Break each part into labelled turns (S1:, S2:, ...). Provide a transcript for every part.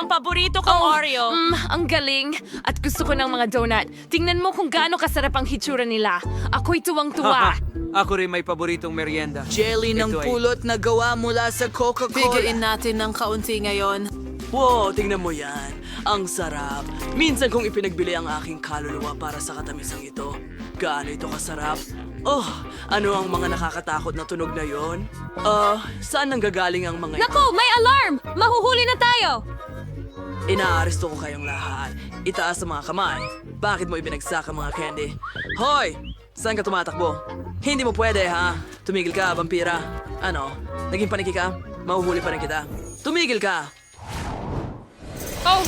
S1: ang paborito kong Oreo. Ang galing. At gusto ko ng mga donut. Tingnan mo kung gaano kasarap ang hitsura nila. Ako'y tuwang-tuwa.
S2: Ako rin may paboritong merienda.
S3: Jelly ng
S2: Ito ay-
S3: pulot na gawa mula sa Coca-Cola.
S4: Bigayin natin ng kaunti ngayon.
S3: Wow, tingnan mo yan. Ang sarap. Minsan kong ipinagbili ang aking kaluluwa para sa katamisang ito. Gaano ito kasarap? Oh, ano ang mga nakakatakot na tunog na yon? Saan nanggagaling ang mga ito?
S1: Naku, may alarm! Mahuhuli na tayo!
S3: Inaaresto ko kayong lahat. Itaas ang mga kamay. Bakit mo ibinagsak ang mga candy? Hoy! Saan ka tumatakbo? Hindi mo pwede, ha? Tumigil ka, vampira. Ano? Naging paniki ka? Mahuhuli pa rin kita. Tumigil ka!
S1: Oh,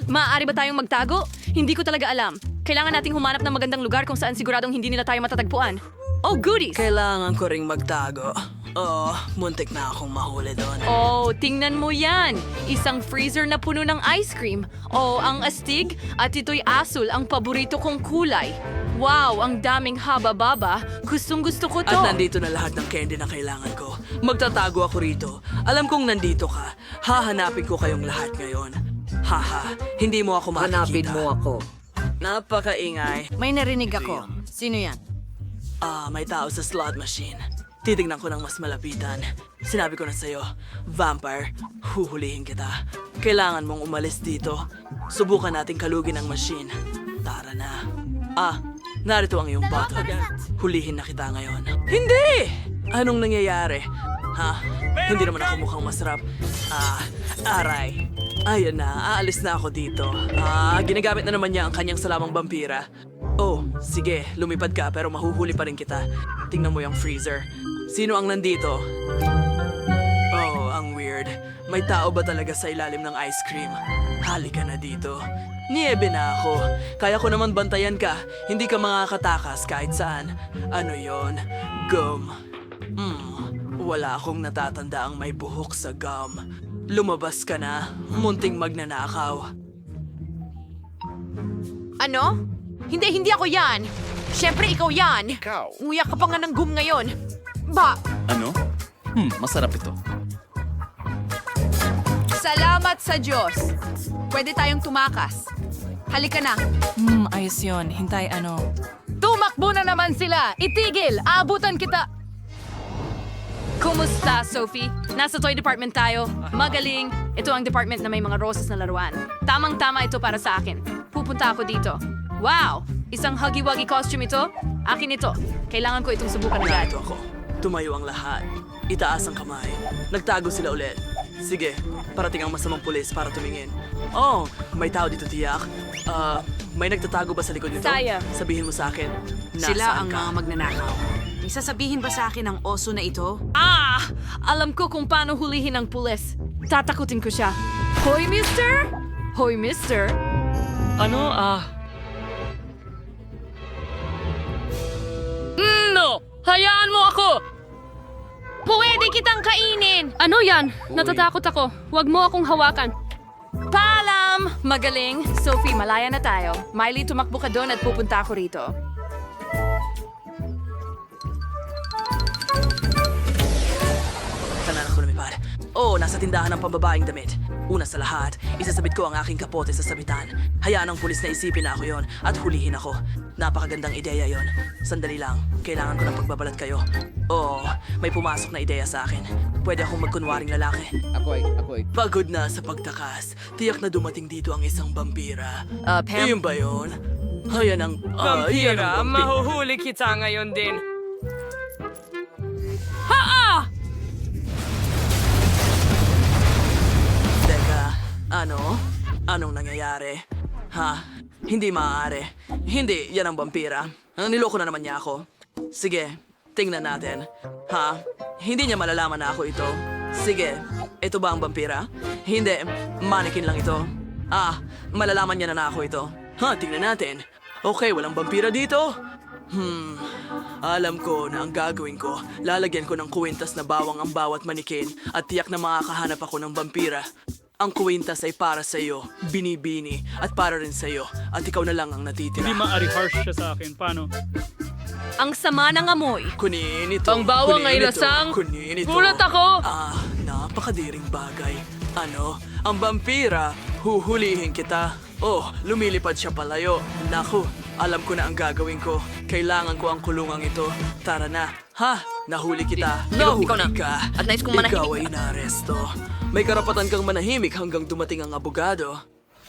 S1: maaari ba tayong magtago? Hindi ko talaga alam. Kailangan nating humanap ng magandang lugar kung saan siguradong hindi nila tayo matatagpuan. Oh, goodies!
S3: Kailangan ko ring magtago. Oh, muntik na akong mahuli doon.
S1: Oh, tingnan mo yan! Isang freezer na puno ng ice cream. Oh, ang astig. At ito'y asul, ang paborito kong kulay. Wow, ang daming haba-baba. Gustong-gusto ko to.
S3: At nandito na lahat ng candy na kailangan ko. Magtatago ako rito. Alam kong nandito ka. Hahanapin ko kayong lahat ngayon. Haha, hindi mo ako makikita.
S5: Hanapin mo ako.
S3: Napakaingay.
S4: May narinig ako. Sino yan?
S3: May tao sa slot machine. Titignan ko ng mas malapitan. Sinabi ko na sa'yo, vampire, huhulihin kita. Kailangan mong umalis dito. Subukan nating kalugin ang machine. Tara na. Narito ang iyong bottle. Hulihin na kita ngayon. Hindi! Anong nangyayari? Ha? Hindi naman ako mukhang masarap. Aray. Ayan na, aalis na ako dito. Ginagamit na naman niya ang kanyang salamang vampira. Oh, sige, lumipad ka pero mahuhuli pa rin kita. Tingnan mo yung freezer. Sino ang nandito? Oh, ang weird. May tao ba talaga sa ilalim ng ice cream? Halika na dito. Niebe na ako. Kaya ko naman bantayan ka. Hindi ka makakatakas kahit saan. Ano yon? Gum. Wala akong natatanda ang may buhok sa gum. Lumabas ka na. Munting magnanakaw.
S1: Ano? Hindi ako yan. Siyempre, ikaw yan.
S6: Ikaw?
S1: Nguyak ka pa nga ng gum ngayon. Ba?
S6: Ano? Masarap ito.
S4: Salamat sa Diyos. Pwede tayong tumakas. Halika na.
S7: Ayos yun. Hintay ano.
S1: Tumakbo na naman sila! Itigil! Aabutan kita! Kumusta, Sophie? Nasa toy department tayo. Magaling. Ito ang department na may mga roses na laruan. Tamang-tama ito para sa akin. Pupunta ako dito. Wow! Isang huggy-wuggy costume ito? Akin ito. Kailangan ko itong subukan agad.
S3: Narito ako. Tumayo ang lahat. Itaas ang kamay. Nagtago sila ulit. Sige, parating ang masamang pulis para tumingin. Oh, may tao dito tiyak. May nagtatago ba sa likod nito?
S1: Sayang.
S3: Sabihin mo sa akin,
S4: Sila
S3: nasaan
S4: ang
S3: ka?
S4: mga magnanakaw. May sasabihin ba sa akin ang oso na ito?
S1: Alam ko kung paano hulihin ang pulis. Tatakutin ko siya. Hoy, mister! Hoy, mister!
S2: Ano,
S1: No! Hayaan mo ako! Pwede kitang kainin! Ano yan? Natatakot ako. Huwag mo akong hawakan. Paalam! Magaling. Sophie, malaya na tayo. Miley, tumakbo ka doon at pupunta ako rito.
S3: Tanan ako lumipad. Oh, nasa tindahan ng pambabaeng damit. Una sa lahat, isasabit ko ang aking kapote sa sabitan. Hayaan ang pulis na isipin na ako yon at hulihin ako. Napakagandang ideya yon. Sandali lang, kailangan ko ng pagbabalat kayo. Oh, may pumasok na ideya sa akin. Pwede akong magkunwaring lalaki.
S5: Ako'y.
S3: Pagod na sa pagtakas. Tiyak na dumating dito ang isang vampira.
S1: Pam?
S3: Iyon ba yun? Ayan ang...
S2: vampira, mahuhuli kita ngayon din.
S3: Teka, ano? Anong nangyayari? Ha? Hindi maaari. Hindi, yan ang vampira. Niloko na naman niya ako. Sige, tingnan natin. Ha? Hindi niya malalaman na ako ito. Sige, ito ba ang vampira? Hindi, mannequin lang ito. Malalaman niya na ako ito. Ha, tingnan natin. Okay, walang vampira dito. Alam ko na ang gagawin ko, lalagyan ko ng kwintas na bawang ang bawat manikin at tiyak na makakahanap ako ng vampira. Ang kwintas ay para sa iyo, binibini, at para rin sa iyo, at ikaw na lang ang natitira.
S8: Hindi maaari-harsh siya sa akin. Paano?
S1: Ang sama ng amoy.
S3: Kunin ito.
S1: Ang bawang
S3: kunin
S1: ay
S3: ito,
S1: lasang.
S3: Kunin ito.
S1: Gulat ako.
S3: Napakadiring bagay. Ano? Ang vampira Huhulihin kita. Oh, lumilipad siya palayo. Naku, alam ko na ang gagawin ko. Kailangan ko ang kulungang ito. Tara na. Ha? Nahuli kita.
S1: No, ikaw na.
S3: Nahuli ka.
S1: At nais kong manahimik
S3: Ikaw ay naaresto. May karapatan kang manahimik hanggang dumating ang abogado.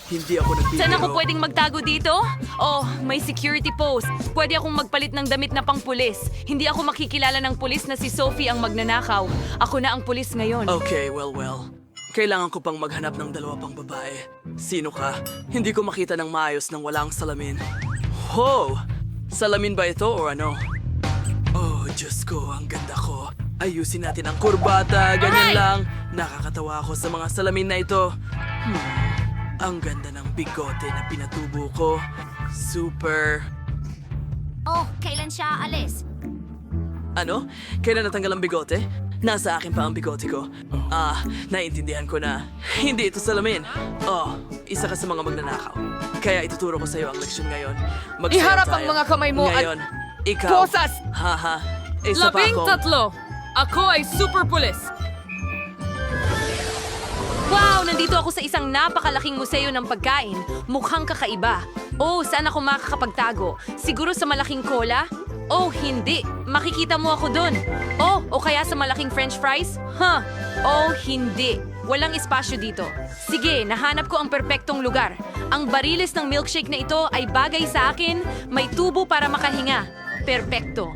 S3: Hindi ako nagbibiro.
S1: Saan ako pwedeng magtago dito? Oh, may security post. Pwede akong magpalit ng damit na pang-pulis. Hindi ako makikilala ng pulis na si Sophie ang magnanakaw. Ako na ang pulis ngayon.
S3: Okay, well. Kailangan ko pang maghanap ng dalawa pang babae. Sino ka? Hindi ko makita ng maayos nang walang salamin. Ho! Salamin ba ito o ano? Oh, Diyos ko, ang ganda ko. Ayusin natin ang kurbata, ganyan
S1: Aray!
S3: lang. Nakakatawa ako sa mga salamin na ito. Ang ganda ng bigote na pinatubo ko. Super...
S5: Oh, kailan siya aalis?
S3: Ano? Kailan natanggal ang bigote? Nasa akin pa ang bigote ko. Naiintindihan ko na. Hindi ito salamin. Oh, isa ka sa mga magnanakaw. Kaya ituturo ko sa iyo ang leksyon ngayon. Magsayaw
S4: Iharap ang
S3: tayo.
S4: mga kamay mo at
S3: ngayon, ikaw.
S4: posas!
S3: Haha. Isa pa ako.
S1: 13. Ako ay super pulis. Wow! Nandito ako sa isang napakalaking museo ng pagkain. Mukhang kakaiba. Oh, saan ako makakapagtago? Siguro sa malaking cola? Oh, hindi. Makikita mo ako dun. Oh, o kaya sa malaking french fries? Huh. Oh, hindi. Walang espasyo dito. Sige, nahanap ko ang perpektong lugar. Ang bariles ng milkshake na ito ay bagay sa akin. May tubo para makahinga. Perpekto.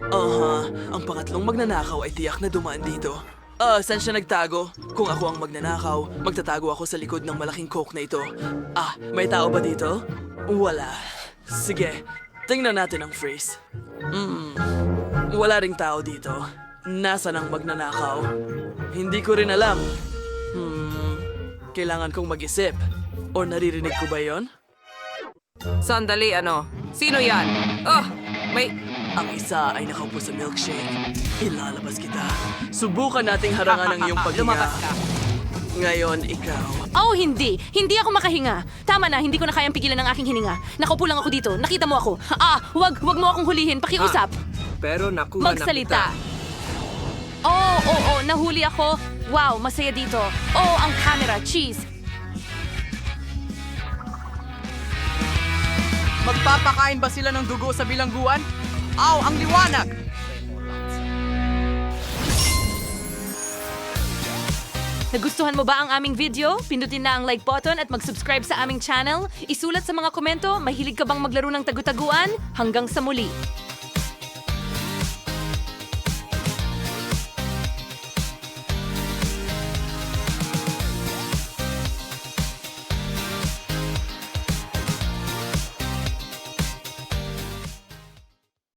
S3: Ang pangatlong magnanakaw ay tiyak na dumaan dito. Saan siya nagtago? Kung ako ang magnanakaw, magtatago ako sa likod ng malaking coke na ito. May tao ba dito? Wala. Sige, tingnan natin ang phrase. Wala ring tao dito. Nasaan ang magnanakaw? Hindi ko rin alam. Kailangan kong mag-isip. O naririnig ko ba yon?
S2: Sandali, ano? Sino yan? Oh, may...
S3: Ang isa ay nakaupo sa milkshake. Ilalabas kita. Subukan nating harangan ang iyong paghinga.
S2: Lumabas ka.
S3: Ngayon, ikaw.
S1: Oh, hindi. Hindi ako makahinga. Tama na, hindi ko na kayang pigilan ang aking hininga. Nakaupo lang ako dito. Nakita mo ako. Wag mo akong hulihin. Pakiusap.
S2: Pero nakuha na
S1: Magsalita.
S2: kita.
S1: Oo, nahuli ako. Wow, masaya dito. Oh, ang camera, cheese.
S4: Magpapakain ba sila ng dugo sa bilangguan? Aw, ang liwanag!
S1: Nagustuhan mo ba ang aming video? Pindutin na ang like button at mag-subscribe sa aming channel. Isulat sa mga komento, mahilig ka bang maglaro ng tagu-taguan? Hanggang sa muli.